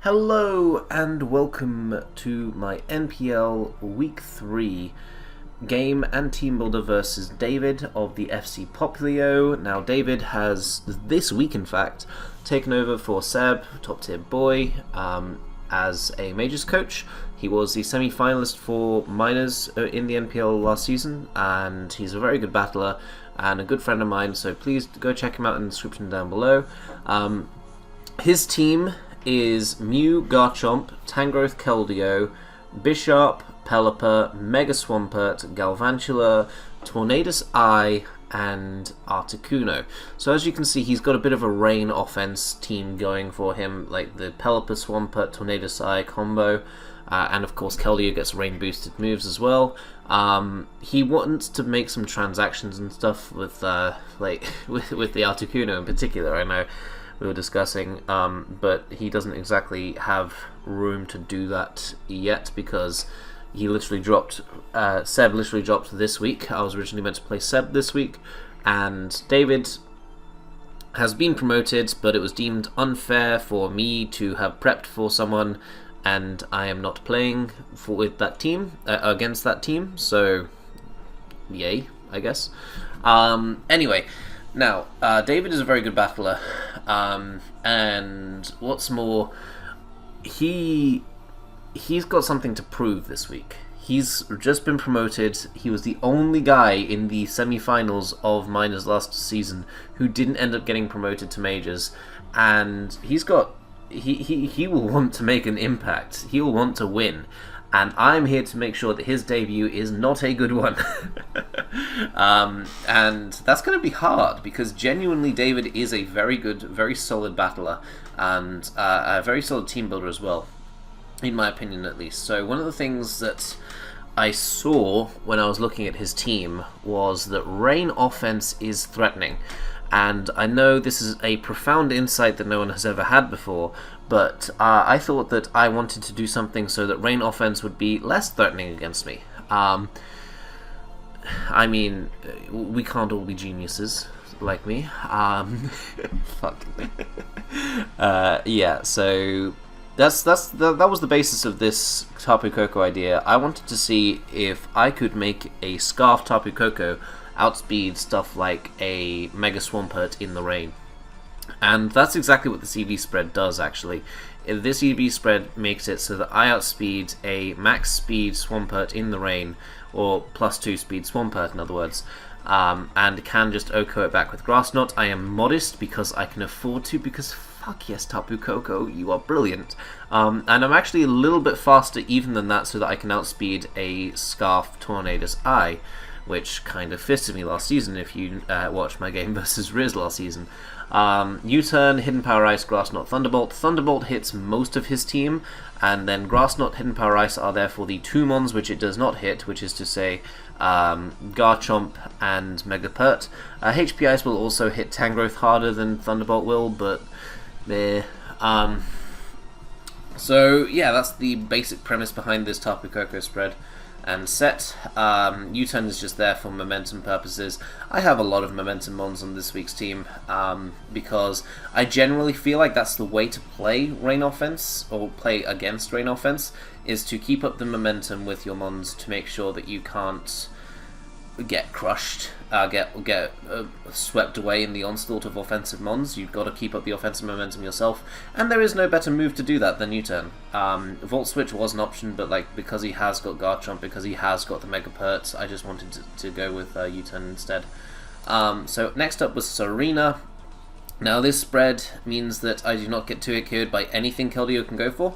Hello and welcome to my NPL Week 3 game and team builder versus David of the FC Popplio. Now David has, this week in fact, taken over for Seb, top tier boy, as a Majors coach. He was the semi-finalist for Minors in the NPL last season, and he's a very good battler and a good friend of mine, so please go check him out in the description down below. His team is Mew, Garchomp, Tangrowth, Keldeo, Bisharp, Pelipper, Mega Swampert, Galvantula, Tornadus Eye, and Articuno. So as you can see, he's got a bit of a rain offense team going for him, like the Pelipper, Swampert, Tornadus Eye combo, and of course Keldeo gets rain boosted moves as well. He wants to make some transactions and stuff with with the Articuno in particular, I know we were discussing, but he doesn't exactly have room to do that yet because he literally dropped, Seb literally dropped this week. I was originally meant to play Seb this week, and David has been promoted, but it was deemed unfair for me to have prepped for someone, and I am not playing with that team, against that team, so yay, I guess. Anyway, now, David is a very good battler, and what's more, he's got something to prove this week. He's just been promoted. He was the only guy in the semi-finals of Minors last season who didn't end up getting promoted to Majors, and he will want to make an impact. He will want to win. And I'm here to make sure that his debut is not a good one. And that's going to be hard, because genuinely David is a very good, very solid battler, and a very solid team builder as well, in my opinion at least. So one of the things that I saw when I was looking at his team was that rain offense is threatening. And I know this is a profound insight that no one has ever had before, but I thought that I wanted to do something so that rain offense would be less threatening against me. I mean, we can't all be geniuses like me. Fuck. Yeah, so that was the basis of this Tapu Koko idea. I wanted to see if I could make a Scarf Tapu Koko outspeed stuff like a Mega Swampert in the rain. And that's exactly what the CV spread does, actually. This EV spread makes it so that I outspeed a max speed Swampert in the rain, or +2 speed Swampert in other words, and can just OHKO it back with Grass Knot. I am modest because I can afford to, because fuck yes, Tapu Koko, you are brilliant. And I'm actually a little bit faster even than that, so that I can outspeed a Scarf Tornadus Eye, which kind of fisted me last season if you watched my game versus Riz last season. U-Turn, Hidden Power Ice, Grass Knot, Thunderbolt. Thunderbolt hits most of his team, and then Grass Knot, Hidden Power Ice are therefore the two mons which it does not hit, which is to say Garchomp and Megapert. HP Ice will also hit Tangrowth harder than Thunderbolt will, but there. So yeah, that's the basic premise behind this Tapu Koko spread and set. U-Turn is just there for momentum purposes. I have a lot of momentum mons on this week's team, because I generally feel like that's the way to play rain offense, or play against rain offense, is to keep up the momentum with your mons to make sure that you can't get crushed, get swept away in the onslaught of offensive mons. You've got to keep up the offensive momentum yourself, and there is no better move to do that than U-Turn. Volt Switch was an option, but because he has got Garchomp, because he has got the Megapert, I just wanted to go with U-Turn instead. So next up was Serena. Now this spread means that I do not get 2-hit KO'd by anything Keldeo can go for,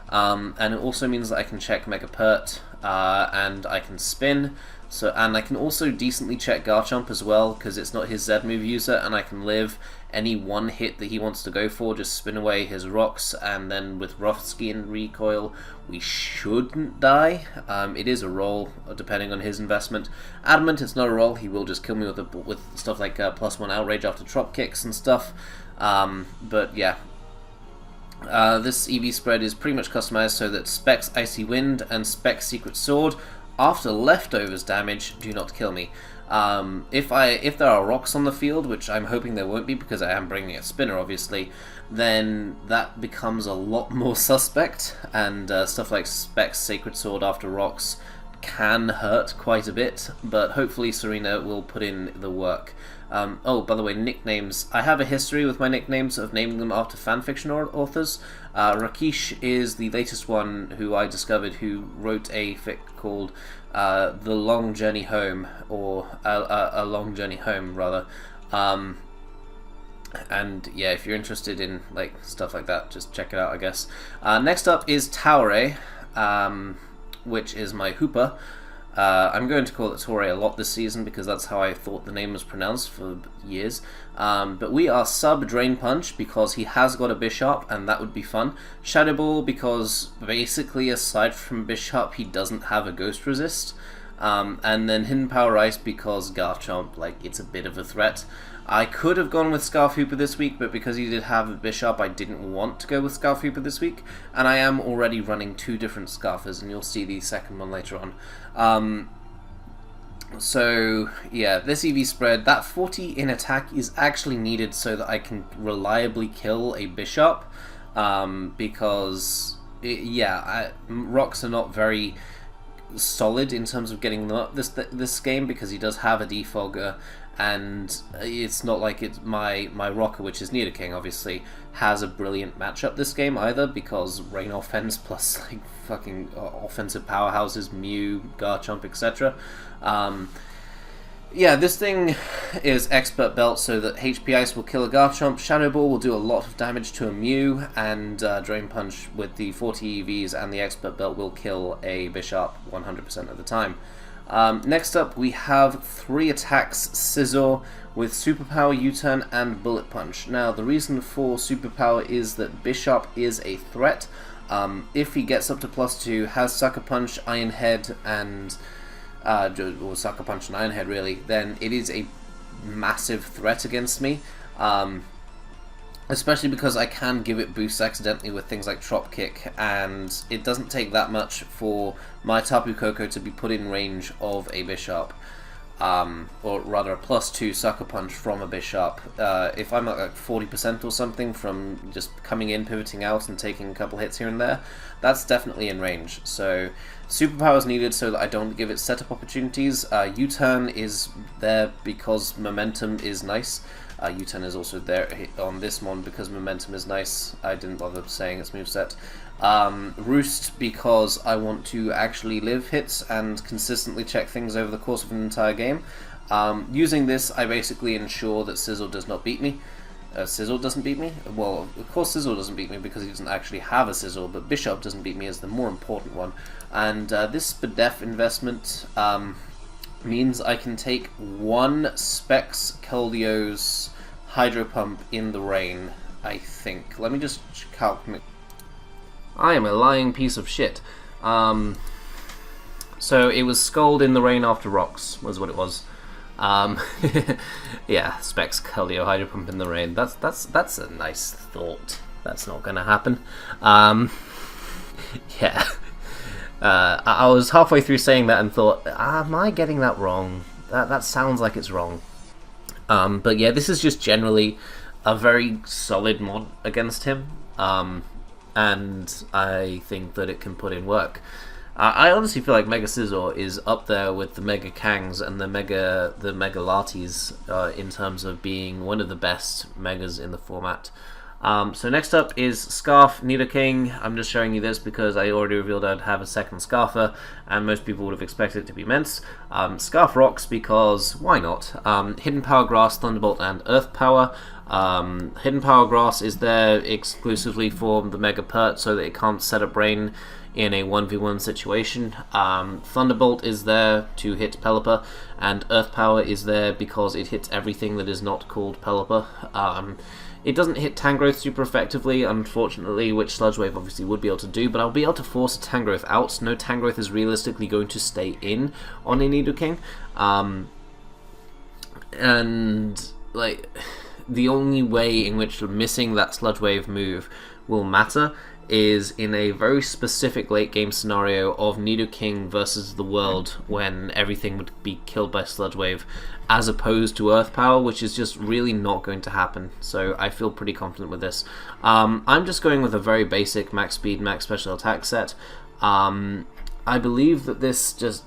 and it also means that I can check Megapert, and I can spin. And I can also decently check Garchomp as well, because it's not his Z move user, and I can live any one hit that he wants to go for, just spin away his rocks, and then with Rough Skin Recoil, we shouldn't die. It is a roll, depending on his investment. Adamant, it's not a roll, he will just kill me with stuff like +1 Outrage after Trop Kicks and stuff. But yeah. This EV spread is pretty much customized so that Specs Icy Wind and Specs Secret Sword, after leftovers damage, do not kill me. If there are rocks on the field, which I'm hoping there won't be because I am bringing a spinner, obviously, then that becomes a lot more suspect, and stuff like Specs Sacred Sword after rocks can hurt quite a bit, but hopefully Serena will put in the work. Oh, by the way, nicknames. I have a history with my nicknames of naming them after fanfiction authors. Rakesh is the latest one who I discovered, who wrote a fic called The Long Journey Home, or A Long Journey Home, rather. And yeah, if you're interested in like stuff like that, just check it out, I guess. Next up is Taure, which is my Hooper. I'm going to call it Taure a lot this season because that's how I thought the name was pronounced for years. But we are sub Drain Punch because he has got a Bishop, and that would be fun. Shadow Ball because basically aside from Bishop he doesn't have a Ghost Resist. And then Hidden Power Ice because Garchomp, like, it's a bit of a threat. I could have gone with Scarf Hooper this week, but because he did have a Bishop, I didn't want to go with Scarf Hooper this week, and I am already running 2 different Scarfers, and you'll see the second one later on. So, yeah, this EV spread, that 40 in attack is actually needed so that I can reliably kill a Bishop, because, rocks are not very solid in terms of getting them up this game, because he does have a Defogger, and it's not like it's my rocker, which is Nidoking, obviously, has a brilliant matchup this game either, because Rain Offense plus like fucking offensive powerhouses, Mew, Garchomp, etc. Yeah, this thing is Expert Belt so that HP Ice will kill a Garchomp, Shadow Ball will do a lot of damage to a Mew, and Drain Punch with the 40 EVs and the Expert Belt will kill a Bishop 100% of the time. Next up, we have 3 attacks Scizor with Superpower, U-Turn, and Bullet Punch. Now, the reason for Superpower is that Bishop is a threat. If he gets up to +2, has Sucker Punch, Iron Head, and or Sucker Punch and Iron Head, really, then it is a massive threat against me. Especially because I can give it boosts accidentally with things like Trop Kick, and it doesn't take that much for my Tapu Koko to be put in range of a Bishop, or rather a +2 Sucker Punch from a Bishop. If I'm at like 40% or something from just coming in, pivoting out, and taking a couple hits here and there, that's definitely in range. So Superpower is needed so that I don't give it setup opportunities. U-Turn is there because momentum is nice. U-Turn is also there on this one because momentum is nice. I didn't bother saying its moveset. Roost because I want to actually live hits and consistently check things over the course of an entire game. Using this, I basically ensure that Sizzle does not beat me. Sizzle doesn't beat me? Well, of course Sizzle doesn't beat me because he doesn't actually have a Sizzle, but Bishop doesn't beat me is the more important one. And this Spadef investment means I can take 1 Specs Keldio's Hydro Pump in the rain, I think. Let me just calculate. I am a lying piece of shit. So it was Scald in the rain after rocks, was what it was. Yeah, Specs Keldeo Hydro Pump in the rain. That's a nice thought. That's not gonna happen. Yeah. I was halfway through saying that and thought, am I getting that wrong? That sounds like it's wrong. But yeah, this is just generally a very solid mod against him, and I think that it can put in work. I honestly feel like Mega Scizor is up there with the Mega Kangs and the Mega Latis in terms of being one of the best Megas in the format. So next up is Scarf Nidoking. I'm just showing you this because I already revealed I'd have a second Scarfer, and most people would have expected it to be Mence. Scarf Rocks because why not? Hidden Power Grass, Thunderbolt, and Earth Power. Hidden Power Grass is there exclusively for the Mega Pert so that it can't set up Rain in a 1v1 situation. Thunderbolt is there to hit Pelipper, and Earth Power is there because it hits everything that is not called Pelipper. It doesn't hit Tangrowth super effectively, unfortunately, which Sludge Wave obviously would be able to do, but I'll be able to force a Tangrowth out. No Tangrowth is realistically going to stay in on a Nidoking. And, like, the only way in which missing that Sludge Wave move will matter is in a very specific late game scenario of Nidoking versus the world when everything would be killed by Sludge Wave, as opposed to Earth Power, which is just really not going to happen. So I feel pretty confident with this. I'm just going with a very basic max speed, max special attack set. I believe that this just...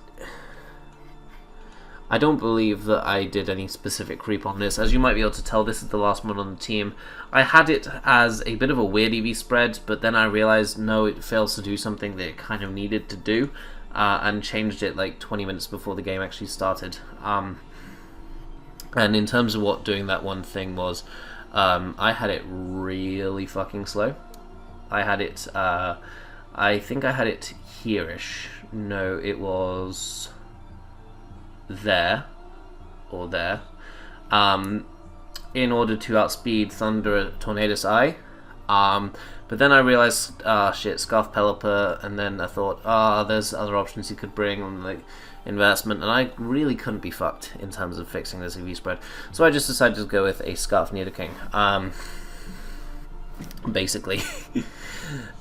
I don't believe that I did any specific creep on this. As you might be able to tell, this is the last one on the team. I had it as a bit of a weird EV spread, but then I realized, no, it fails to do something that it kind of needed to do, and changed it like 20 minutes before the game actually started. And in terms of what doing that one thing was, I had it really fucking slow. I had it, I think I had it here-ish. No, it was... there or there, in order to outspeed Thunder Tornadus Eye, but then I realized, shit, Scarf Pelipper, and then I thought, there's other options you could bring on the investment, and I really couldn't be fucked in terms of fixing this EV spread, so I just decided to go with a Scarf Nidoking, basically.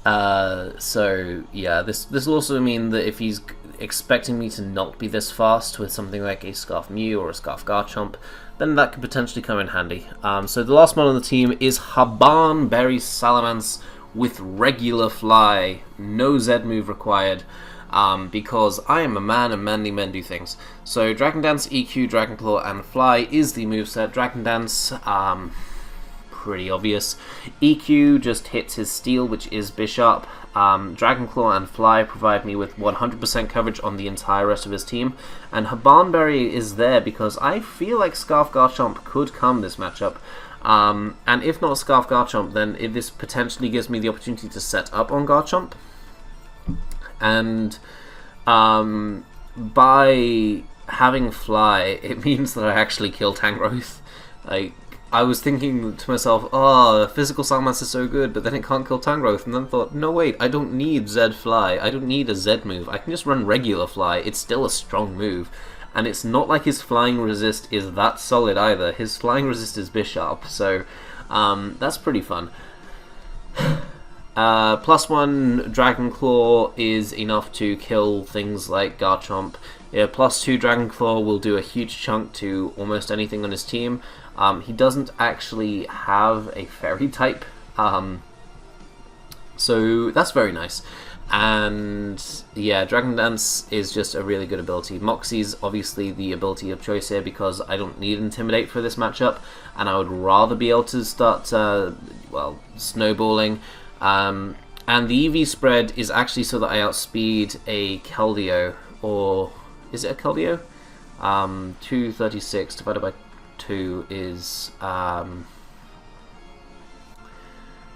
So yeah, this will also mean that if he's expecting me to not be this fast with something like a Scarf Mew or a Scarf Garchomp, then that could potentially come in handy. So the last one on the team is Habanberry Salamence with regular fly, no Z move required, because I am a man and manly men do things. So Dragon Dance, EQ, Dragon Claw, and Fly is the moveset. Dragon Dance, pretty obvious. EQ just hits his Steel, which is Bisharp. Dragon Claw and Fly provide me with 100% coverage on the entire rest of his team, and Habanberry is there because I feel like Scarf Garchomp could come this matchup, and if not Scarf Garchomp, then this potentially gives me the opportunity to set up on Garchomp, and by having Fly, it means that I actually kill Tangrowth. Like, I was thinking to myself, Physical Salamence is so good, but then it can't kill Tangrowth, and then thought, no wait, I don't need Z Fly, I don't need a Z move, I can just run regular Fly, it's still a strong move, and it's not like his flying resist is that solid either, his flying resist is Bisharp, so that's pretty fun. +1 Dragon Claw is enough to kill things like Garchomp. Yeah, +2 Dragon Claw will do a huge chunk to almost anything on his team. He doesn't actually have a Fairy type, so that's very nice. And yeah, Dragon Dance is just a really good ability. Moxie's obviously the ability of choice here because I don't need Intimidate for this matchup, and I would rather be able to start, well, snowballing. And the EV spread is actually so that I outspeed a Keldeo, or is it a Keldeo? 236 divided by 2 is,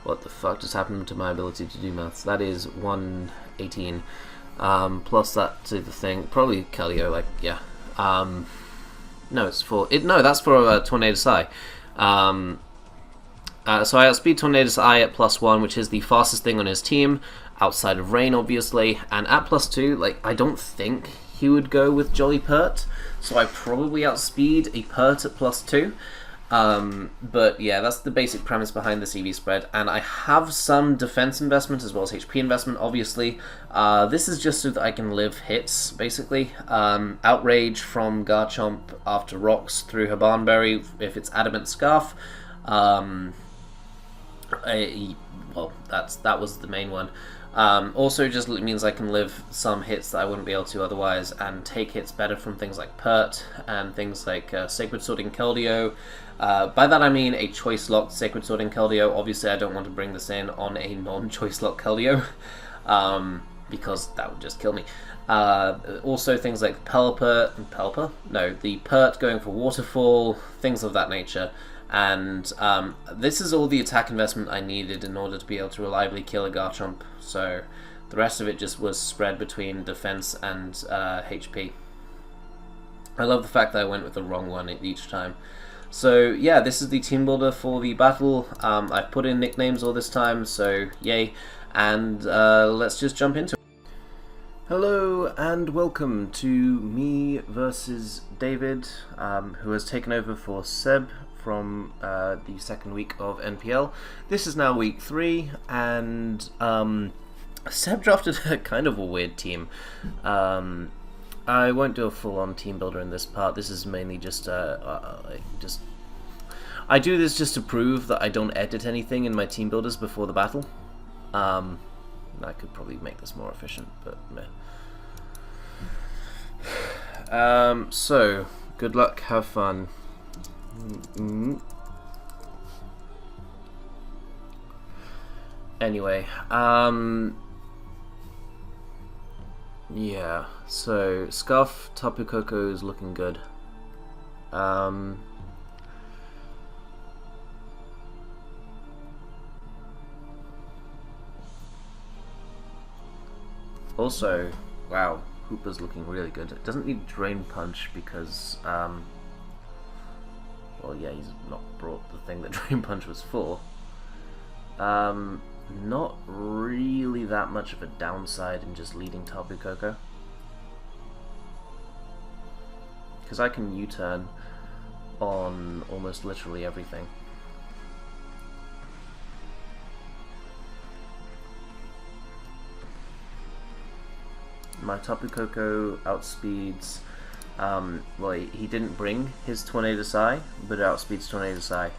what the fuck just happened to my ability to do maths? That is 118, plus that to the thing, probably Keldeo, like, yeah. No, it's for, no, that's for Tornadus Eye. So I outspeed Tornadus Eye at +1, which is the fastest thing on his team, outside of Rain, obviously, and at +2, like, I don't think he would go with Jolly Pert, so I probably outspeed a Pert at +2, but yeah, that's the basic premise behind this EV spread, and I have some defense investment as well as HP investment, obviously. This is just so that I can live hits, basically. Outrage from Garchomp after Rocks through Habanberry, if it's Adamant Scarf. Well, that was the main one. Also just means I can live some hits that I wouldn't be able to otherwise, and take hits better from things like Pert and things like Sacred Swording Keldeo. By that I mean a choice locked Sacred Swording Keldeo. Obviously I don't want to bring this in on a non-choice locked Keldeo, because that would just kill me. Also things like the Pert going for Waterfall, things of that nature. And this is all the attack investment I needed in order to be able to reliably kill a Garchomp, so the rest of it just was spread between defense and HP. I love the fact that I went with the wrong one each time. So yeah, this is the team builder for the battle. I've put in nicknames all this time, so yay, and let's just jump into it. Hello and welcome to me versus David, who has taken over for Seb from the second week of NPL. This is now week 3, and Seb drafted a kind of a weird team. I won't do a full-on team builder in this part. This is mainly just I do this just to prove that I don't edit anything in my team builders before the battle. I could probably make this more efficient, but meh. So, good luck, have fun. Anyway, yeah, so Scuff, Tapu Koko is looking good. Also, wow, Hooper's looking really good. It doesn't need Drain Punch because, well, yeah, he's not brought the thing that Drain Punch was for. Not really that much of a downside in just leading Tapu Koko, because I can U-turn on almost literally everything. My Tapu Koko outspeeds, well, he didn't bring his Tornado Sai, but it outspeeds Tornado Sai.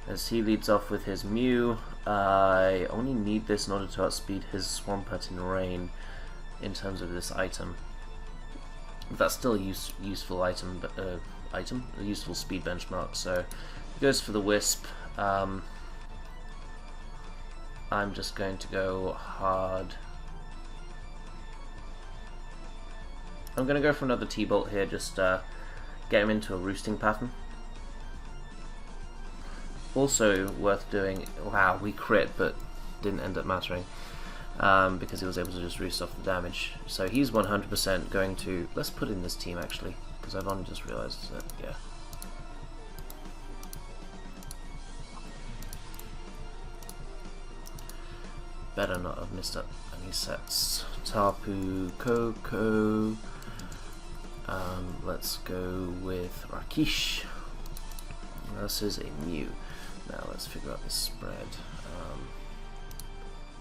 As he leads off with his Mew, I only need this in order to outspeed his Swampert in Rain in terms of this item. That's still a useful item, a useful speed benchmark, so he goes for the Wisp. I'm just going to go hard. I'm going to go for another T-Bolt here, just get him into a roosting pattern. Also worth doing, wow, we crit, but didn't end up mattering, because he was able to just roost off the damage. So he's 100% going to, let's put in this team actually, because I've only just realised that, yeah. Better not have missed up any sets. Tapu Koko. Let's go with Rakish. This is a Mew. Now let's figure out the spread.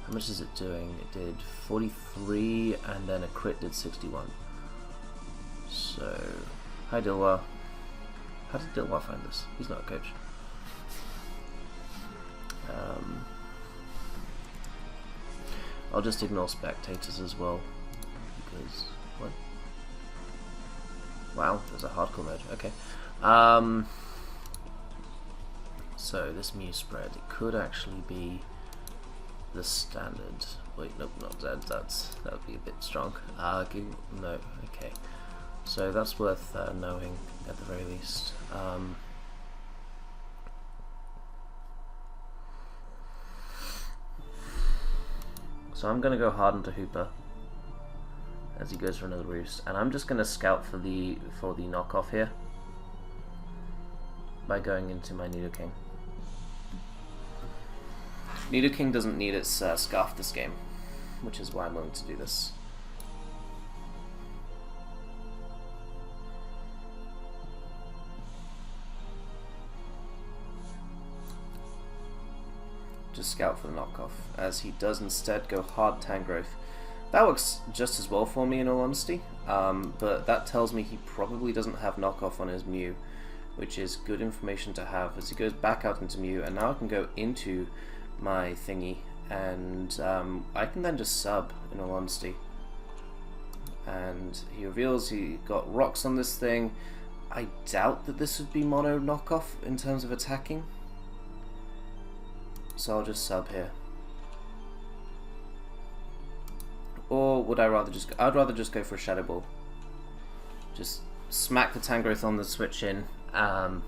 How much is it doing? It did 43 and then a crit did 61. So, hi Dilwa. How did Dilwa find this? He's not a coach. I'll just ignore spectators as well, because, what? Wow, there's a hardcore mode, okay. So this Mew spread, it could actually be the standard. Wait, nope, not that. That would be a bit strong. No, okay. So that's worth knowing at the very least. So I'm gonna go hard into Hooper as he goes for another roost, and I'm just gonna scout for the knockoff here by going into my Nidoking. Nidoking doesn't need its Scarf this game, which is why I'm willing to do this. Just scout for the knockoff, as he does instead go hard Tangrowth. That works just as well for me in all honesty, but that tells me he probably doesn't have knockoff on his Mew, which is good information to have as he goes back out into Mew, and now I can go into my thingy, and I can then just sub in all honesty. And he reveals he got rocks on this thing. I doubt that this would be mono knockoff in terms of attacking, so I'll just sub here. Or would I rather just go, I'd rather just go for a Shadow Ball. Just smack the Tangrowth on the switch in, and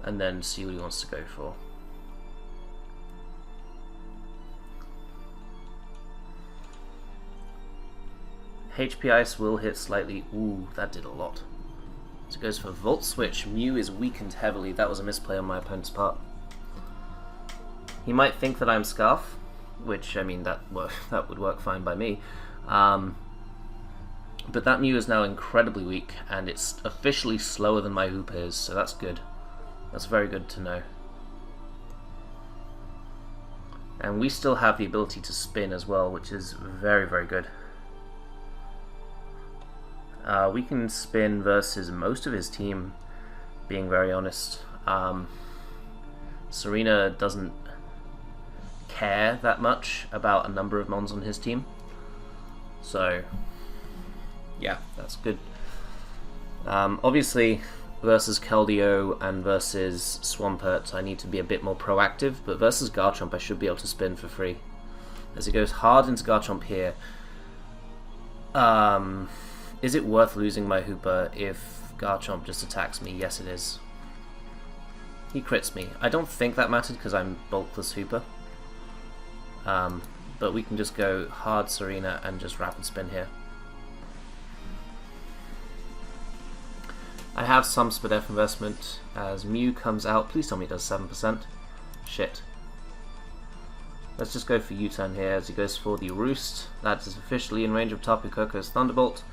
then see what he wants to go for. HP Ice will hit slightly. Ooh, that did a lot. So it goes for Volt Switch. Mew is weakened heavily. That was a misplay on my opponent's part. He might think that I'm Scarf, which, I mean, that would work fine by me. But that Mew is now incredibly weak, and it's officially slower than my Hoopa is, so that's good. That's very good to know. And we still have the ability to spin as well, which is very, very good. We can spin versus most of his team, being very honest. Serena doesn't care that much about a number of mons on his team. So, yeah, that's good. Obviously, versus Keldeo and versus Swampert, I need to be a bit more proactive, but versus Garchomp, I should be able to spin for free. As it goes hard into Garchomp here, is it worth losing my Hoopa if Garchomp just attacks me? Yes, it is. He crits me. I don't think that mattered because I'm bulkless Hoopa. But we can just go hard Serena and just rapid spin here. I have some Spadef investment as Mew comes out. Please tell me it does 7%. Shit. Let's just go for U-turn here as he goes for the Roost. That is officially in range of Tapu Koko's Thunderbolt.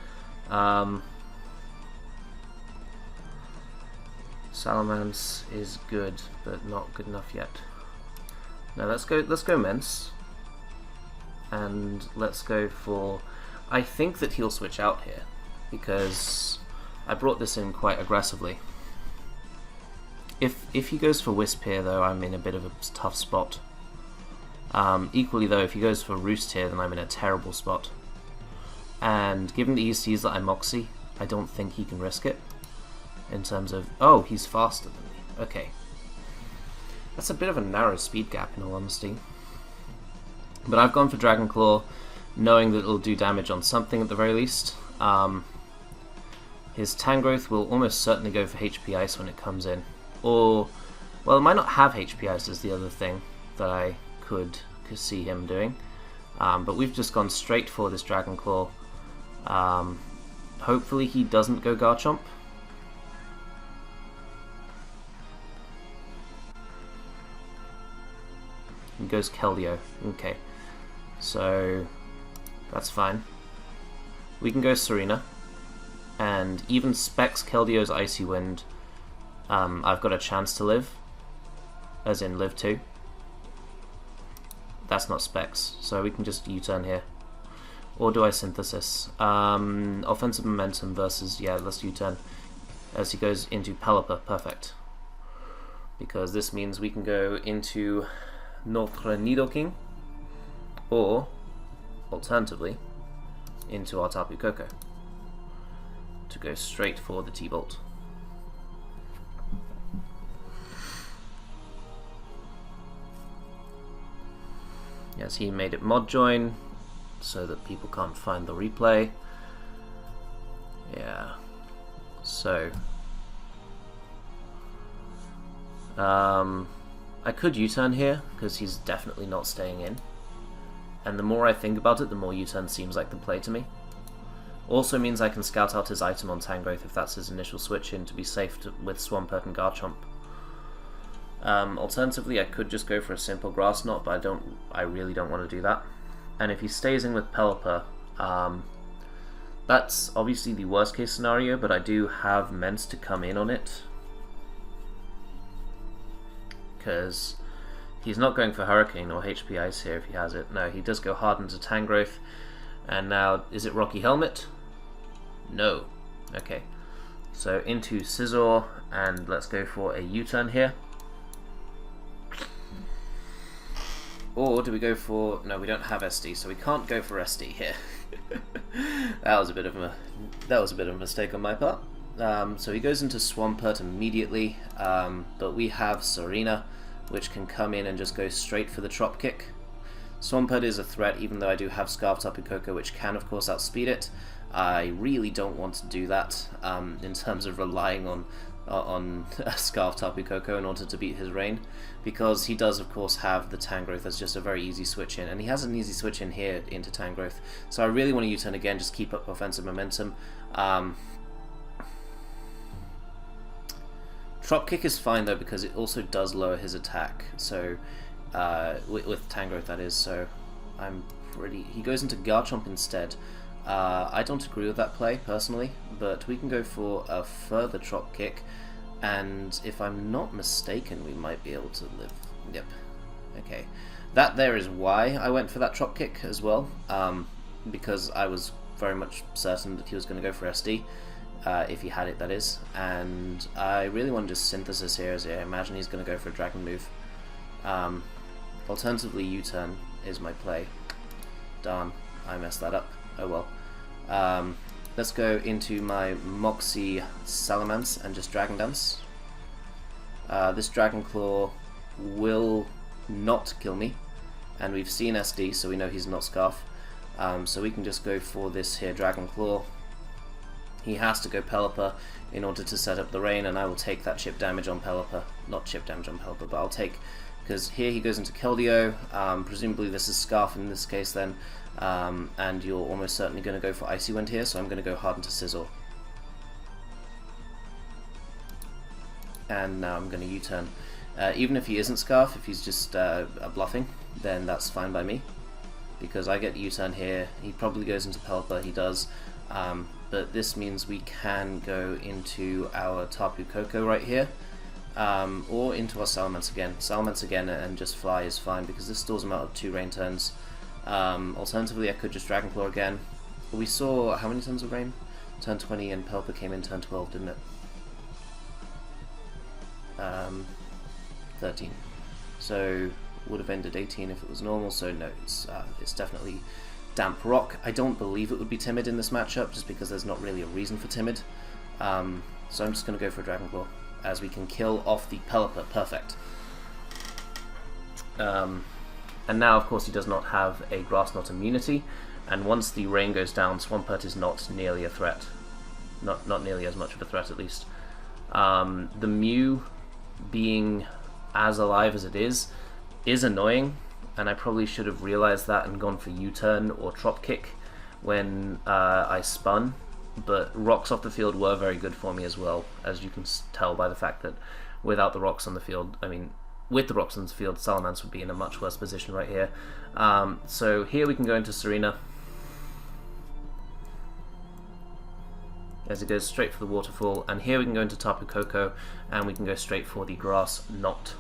Salamence is good, but not good enough yet. Now let's go Mence. And let's go for... I think that he'll switch out here, because I brought this in quite aggressively. If he goes for Wisp here, though, I'm in a bit of a tough spot. Equally, though, if he goes for Roost here, then I'm in a terrible spot. And given that he sees that I'm Moxie, I don't think he can risk it. In terms of... Oh, he's faster than me. Okay. That's a bit of a narrow speed gap, in all honesty. But I've gone for Dragon Claw, knowing that it'll do damage on something at the very least. His Tangrowth will almost certainly go for HP Ice when it comes in. Or, well, it might not have HP Ice is the other thing that I could see him doing. But we've just gone straight for this Dragon Claw. Hopefully he doesn't go Garchomp. He goes Keldeo. Okay. So, that's fine. We can go Serena. And even Specs Keldeo's Icy Wind, I've got a chance to live. As in live 2. That's not Specs, so we can just U-turn here. Or do I Synthesis? Offensive Momentum versus, yeah, let's U-turn. As he goes into Pelipper, perfect. Because this means we can go into Notre Nidoking, or, alternatively, into our Tapu Koko, to go straight for the T-Bolt. Yes, he made it mod join, so that people can't find the replay. Yeah, so... I could U-turn here, because he's definitely not staying in. And the more I think about it, the more U-turn seems like the play to me. Also means I can scout out his item on Tangrowth if that's his initial switch in to be safe with Swampert and Garchomp. Alternatively, I could just go for a simple Grass Knot, but I really don't want to do that. And if he stays in with Pelipper, that's obviously the worst case scenario, but I do have Mence to come in on it. Because he's not going for Hurricane or HP Ice here if he has it. No, he does go hard into Tangrowth. And now, is it Rocky Helmet? No. Okay. So into Scizor, and let's go for a U-turn here. Or do we go for... No, we don't have SD, so we can't go for SD here. That was a bit of a mistake on my part. So he goes into Swampert immediately, but we have Serena, which can come in and just go straight for the Trop Kick. Swampert is a threat, even though I do have Scarf Tapu Koko, which can of course outspeed it. I really don't want to do that in terms of relying on Scarf Tapu Koko in order to beat his Rain, because he does of course have the Tangrowth as just a very easy switch in, and he has an easy switch in here into Tangrowth, so I really want to U-turn again, just keep up offensive momentum. Trop Kick is fine though, because it also does lower his attack, so with Tangrowth that is, so I'm pretty... He goes into Garchomp instead. I don't agree with that play, personally, but we can go for a further drop kick, and if I'm not mistaken, we might be able to live. Yep. Okay. That there is why I went for that drop kick as well, because I was very much certain that he was going to go for SD, if he had it, that is, and I really want to just synthesis here, as I imagine he's going to go for a dragon move. Alternatively, U-turn is my play. Darn, I messed that up. Oh well. Let's go into my Moxie Salamence and just Dragon Dance. This Dragon Claw will not kill me, and we've seen SD, so we know he's not Scarf. So we can just go for this here Dragon Claw. He has to go Pelipper in order to set up the rain, and I will take that chip damage on Pelipper. Not chip damage on Pelipper, but I'll take, because here he goes into Keldeo. Presumably this is Scarf in this case then, and you're almost certainly going to go for Icy Wind here, so I'm going to go hard into Sizzle. And now I'm going to U-turn. Even if he isn't Scarf, if he's just bluffing, then that's fine by me, because I get U-turn here. He probably goes into Pelipper, he does, but this means we can go into our Tapu Koko right here, or into our Salamence again. Salamence again and just Fly is fine, because this stores him out of 2 rain turns. Alternatively, I could just Dragon Claw again. We saw how many turns of rain? Turn 20, and Pelipper came in turn 12, didn't it? 13. So would have ended 18 if it was normal. So no, it's definitely Damp Rock. I don't believe it would be Timid in this matchup, just because there's not really a reason for Timid. So I'm just going to go for a Dragon Claw, as we can kill off the Pelipper. Perfect. And now, of course, he does not have a Grass Knot immunity, and once the rain goes down, Swampert is not nearly a threat. Not nearly as much of a threat, at least. The Mew being as alive as it is annoying, and I probably should have realized that and gone for U-turn or Trop Kick when I spun, but rocks off the field were very good for me as well, as you can tell by the fact that without the rocks on the field, I mean, with the rocks on the field, Salamence would be in a much worse position right here. So here we can go into Serena, as it goes straight for the waterfall, and here we can go into Tapu Koko, and we can go straight for the Grass Knot.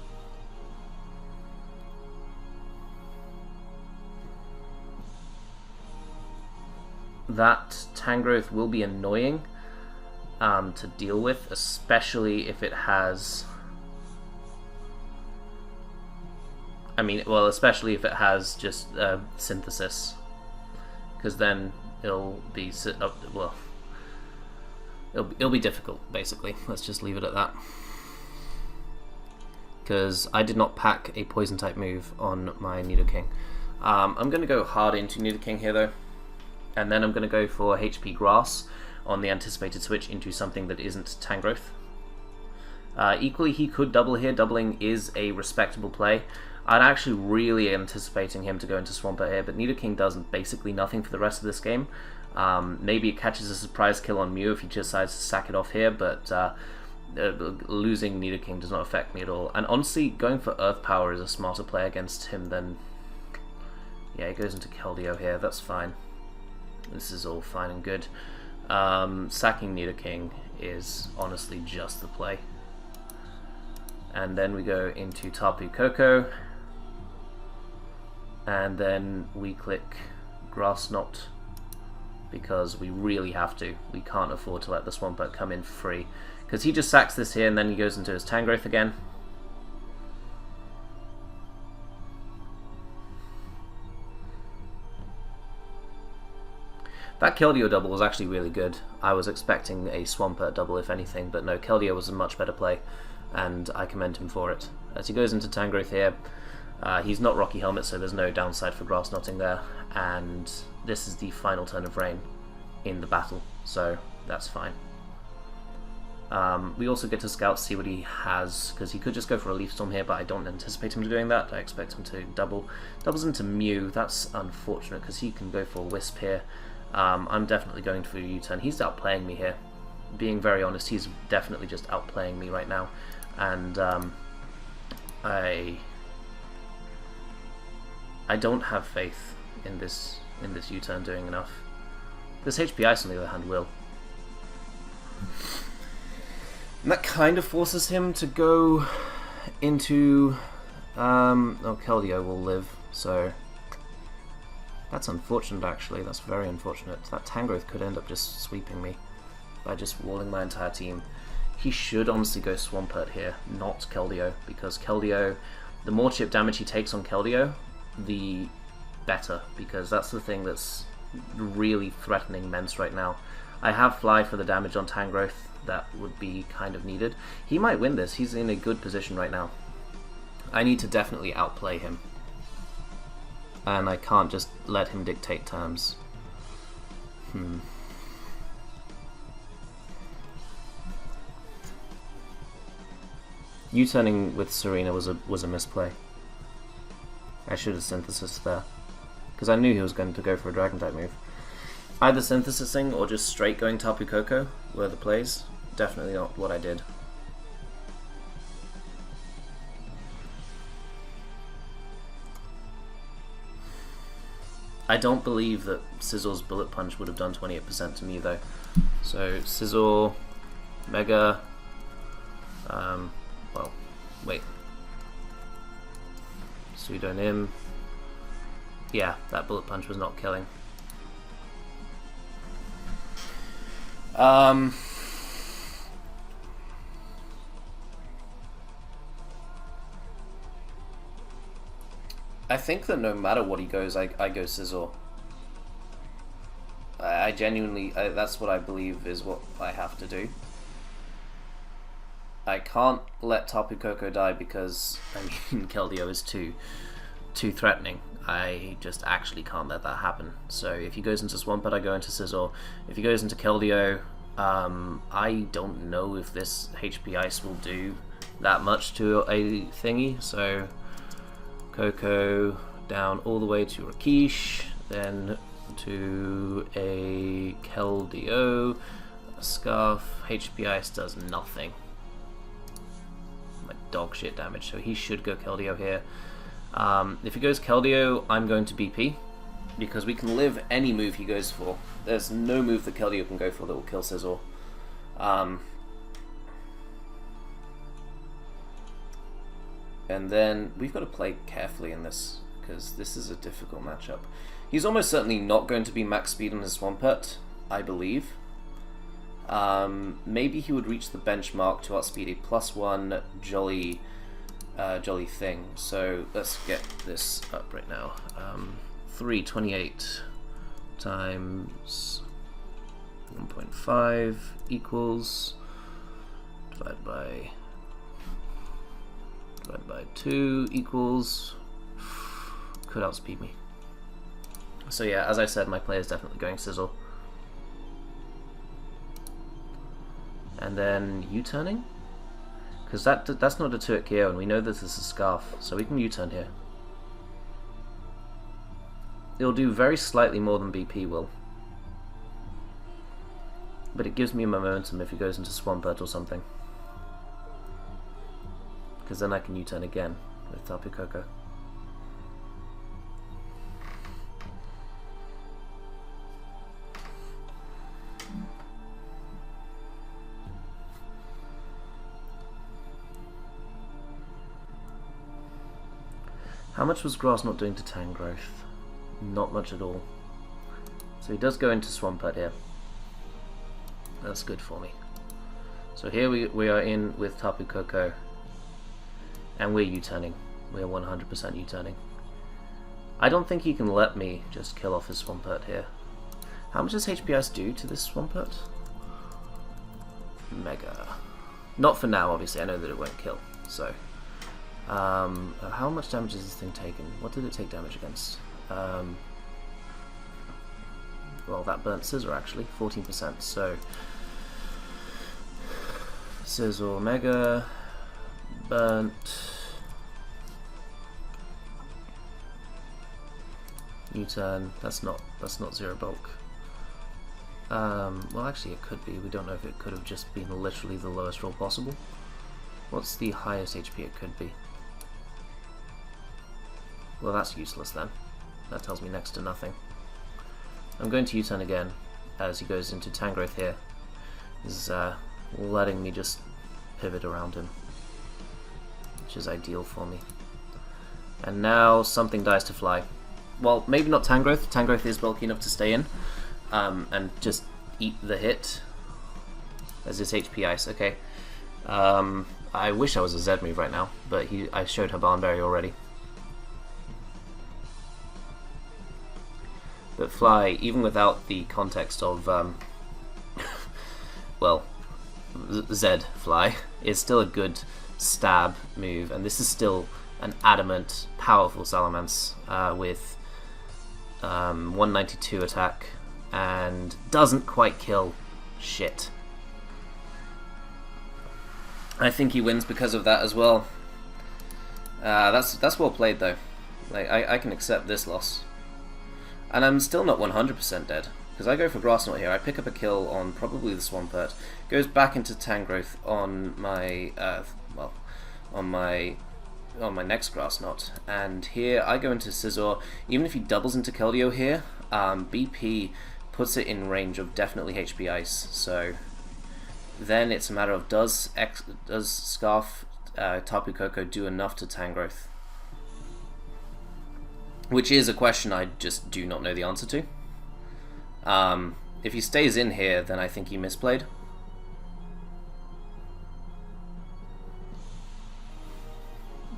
That Tangrowth will be annoying to deal with, especially if it has... especially if it has just Synthesis, because then it'll be it'll be difficult, basically. Let's just leave it at that, because I did not pack a Poison type move on my Nidoking. I'm going to go hard into Nidoking here though, and then I'm going to go for HP Grass on the anticipated switch into something that isn't Tangrowth. Equally, he could double here. Doubling is a respectable play. I'm actually really anticipating him to go into Swampert here, but Nidoking does basically nothing for the rest of this game. Maybe it catches a surprise kill on Mew if he decides to sack it off here, but losing Nidoking does not affect me at all. And honestly, going for Earth Power is a smarter play against him than... Yeah, he goes into Keldeo here, that's fine. This is all fine and good. Sacking Nidoking is honestly just the play. And then we go into Tapu Koko, and then we click Grass Knot, because we really have to. We can't afford to let the Swampert come in free, because he just sacks this here and then he goes into his Tangrowth again. That Keldeo double was actually really good. I was expecting a Swampert double if anything, but no, Keldeo was a much better play, and I commend him for it. As he goes into Tangrowth here, he's not Rocky Helmet, so there's no downside for Grass Knotting there, and this is the final turn of rain in the battle, so that's fine. We also get to scout, see what he has, because he could just go for a Leaf Storm here, but I don't anticipate him doing that. I expect him to doubles into Mew. That's unfortunate, because he can go for a Wisp here. I'm definitely going for a U-turn. He's outplaying me here. Being very honest, he's definitely just outplaying me right now, and I don't have faith in this U-turn doing enough. This HP Ice, on the other hand, will. And that kind of forces him to go into... oh, Keldeo will live, so... That's unfortunate, actually. That's very unfortunate. That Tangrowth could end up just sweeping me by just walling my entire team. He should honestly go Swampert here, not Keldeo, because Keldeo, the more chip damage he takes on Keldeo, the better, because that's the thing that's really threatening Mence right now. I have Fly for the damage on Tangrowth. That would be kind of needed. He might win this. He's in a good position right now. I need to definitely outplay him. And I can't just let him dictate terms. U-turning with Serena was a misplay. I should have Synthesis there, because I knew he was going to go for a Dragon type move. Either Synthesising or just straight going Tapu Koko were the plays. Definitely not what I did. I don't believe that Sizzle's Bullet Punch would have done 28% to me though. So Sizzle, Mega, well, wait. Pseudonym. Yeah, that Bullet Punch was not killing. I think that no matter what he goes, I go Sizzle. I genuinely, that's what I believe is what I have to do. I can't let Tapu Koko die because, I mean, Keldeo is too threatening. I just actually can't let that happen. So if he goes into Swampert, I go into Sizzle. If he goes into Keldeo, I don't know if this HP Ice will do that much to a thingy, so Koko down all the way to Rakish, then to a Keldeo, a Scarf. HP Ice does nothing. Like dog shit damage, so he should go Keldeo here. If he goes Keldeo, I'm going to BP, because we can live any move he goes for. There's no move that Keldeo can go for that will kill Sizzle. And then we've got to play carefully in this, because this is a difficult matchup. He's almost certainly not going to be max speed on his Swampert, I believe. Maybe he would reach the benchmark to outspeed a +1 jolly thing. So let's get this up right now. 328 times 1.5 equals divided by 2 equals, could outspeed me. So yeah, as I said, my play is definitely going Sizzle. And then U-turning? Because that's not a Turk KO, and we know this is a Scarf, so we can U-turn here. It'll do very slightly more than BP will. But it gives me momentum if he goes into Swampert or something. Because then I can U-turn again with Tapu Koko. How much was Grass not doing to Tangrowth? Not much at all. So he does go into Swampert here. That's good for me. So here we are in with Tapu Koko. And we're U-turning. We're 100% U-turning. I don't think he can let me just kill off his Swampert here. How much does HPS do to this Swampert? Mega. Not for now, obviously. I know that it won't kill. So, how much damage has this thing taken? What did it take damage against? Well, that burnt Scissor actually, 14%. So, Scissor Mega. Burnt. U-turn. That's not zero bulk. Well, actually, it could be. We don't know if it could have just been literally the lowest roll possible. What's the highest HP it could be? Well, that's useless then. That tells me next to nothing. I'm going to U-turn again, as he goes into Tangrowth here. Is letting me just pivot around him, which is ideal for me. And now something dies to fly. Well, maybe not Tangrowth. Tangrowth is bulky enough to stay in and just eat the hit. As this HP Ice, okay. I wish I was a Z move right now, but I showed her Barnberry already. But Fly, even without the context of, well, Z Fly, is still a good stab move, and this is still an adamant, powerful Salamence with 192 attack, and doesn't quite kill. Shit. I think he wins because of that as well. That's well played though. Like I can accept this loss. And I'm still not 100% dead, because I go for Grass Knot here. I pick up a kill on probably the Swampert, goes back into Tangrowth on my on my next Grass Knot, and here I go into Scizor. Even if he doubles into Keldeo here, BP puts it in range of definitely HP Ice. So then it's a matter of does Scarf Tapu Koko do enough to Tangrowth? Which is a question I just do not know the answer to. If he stays in here, then I think he misplayed.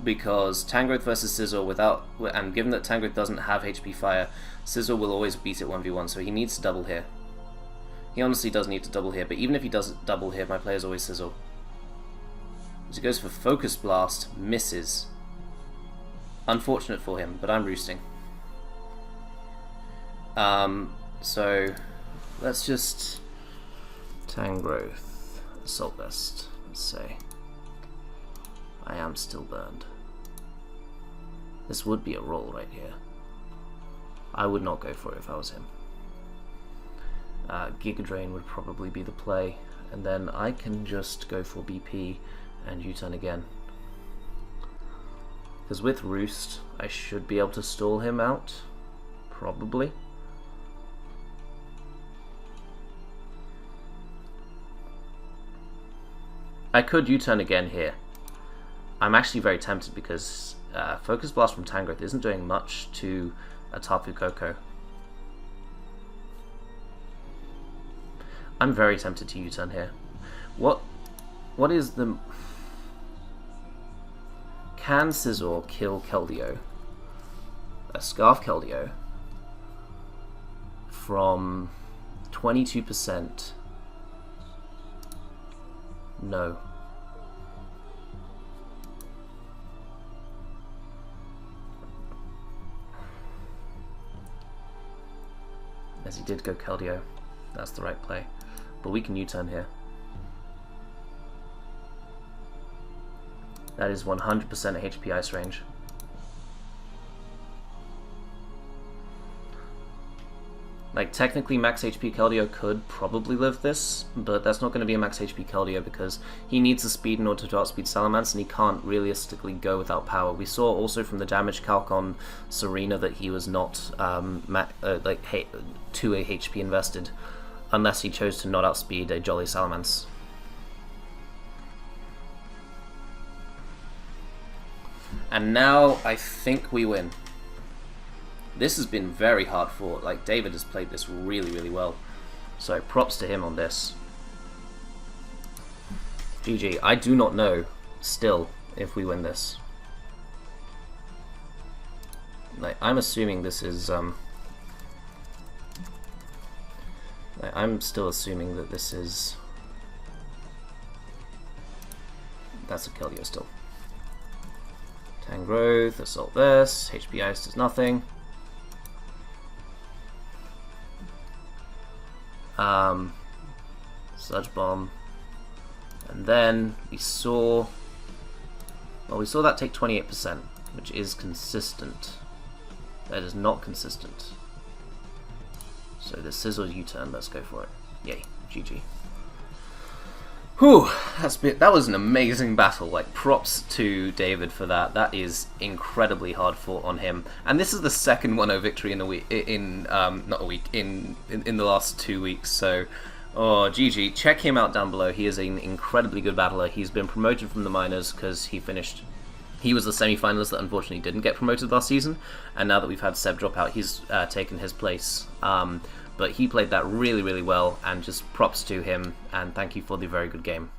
Because Tangrowth versus Scizor without, and given that Tangrowth doesn't have HP Fire, Scizor will always beat it 1v1, so he needs to double here. He honestly does need to double here, but even if he does double here, my player is always Scizor. So he goes for Focus Blast, misses. Unfortunate for him, but I'm roosting. So let's just Tangrowth, Assault Vest, let's say. I am still burned. This would be a roll right here. I would not go for it if I was him. Giga Drain would probably be the play, and then I can just go for BP and U-turn again. Because with Roost, I should be able to stall him out, probably. I could U-turn again here. I'm actually very tempted because Focus Blast from Tangrowth isn't doing much to a Tapu Koko. I'm very tempted to U-turn here. What is the... Can Scizor kill Keldeo? A Scarf Keldeo from 22%? No. As he did go Keldeo. That's the right play. But we can U-turn here. That is 100% HP Ice range. Like, technically max HP Keldeo could probably live this, but that's not going to be a max HP Keldeo because he needs the speed in order to outspeed Salamence, and he can't realistically go without power. We saw also from the damage calc on Serena that he was not 2A HP invested, unless he chose to not outspeed a Jolly Salamence. And now I think we win. This has been very hard fought. Like, David has played this really, really well. So props to him on this. GG. I do not know still if we win this. Like, I'm assuming this is I'm still assuming that this is... That's a Keldeo still. Tangrowth, Assault this, HP Ice does nothing. Sludge Bomb. And then we saw... Well, we saw that take 28%, which is consistent. That is not consistent. So the Scizor U-turn, let's go for it. Yay, GG. Whew, that was an amazing battle. Like, props to David for that. That is incredibly hard fought on him. And this is the second 1-0 victory in a week. Not a week. In the last 2 weeks. So, oh, GG. Check him out down below. He is an incredibly good battler. He's been promoted from the minors because he finished. He was the semi-finalist that unfortunately didn't get promoted last season. And now that we've had Seb drop out, he's taken his place. But he played that really, really well, and just props to him, and thank you for the very good game.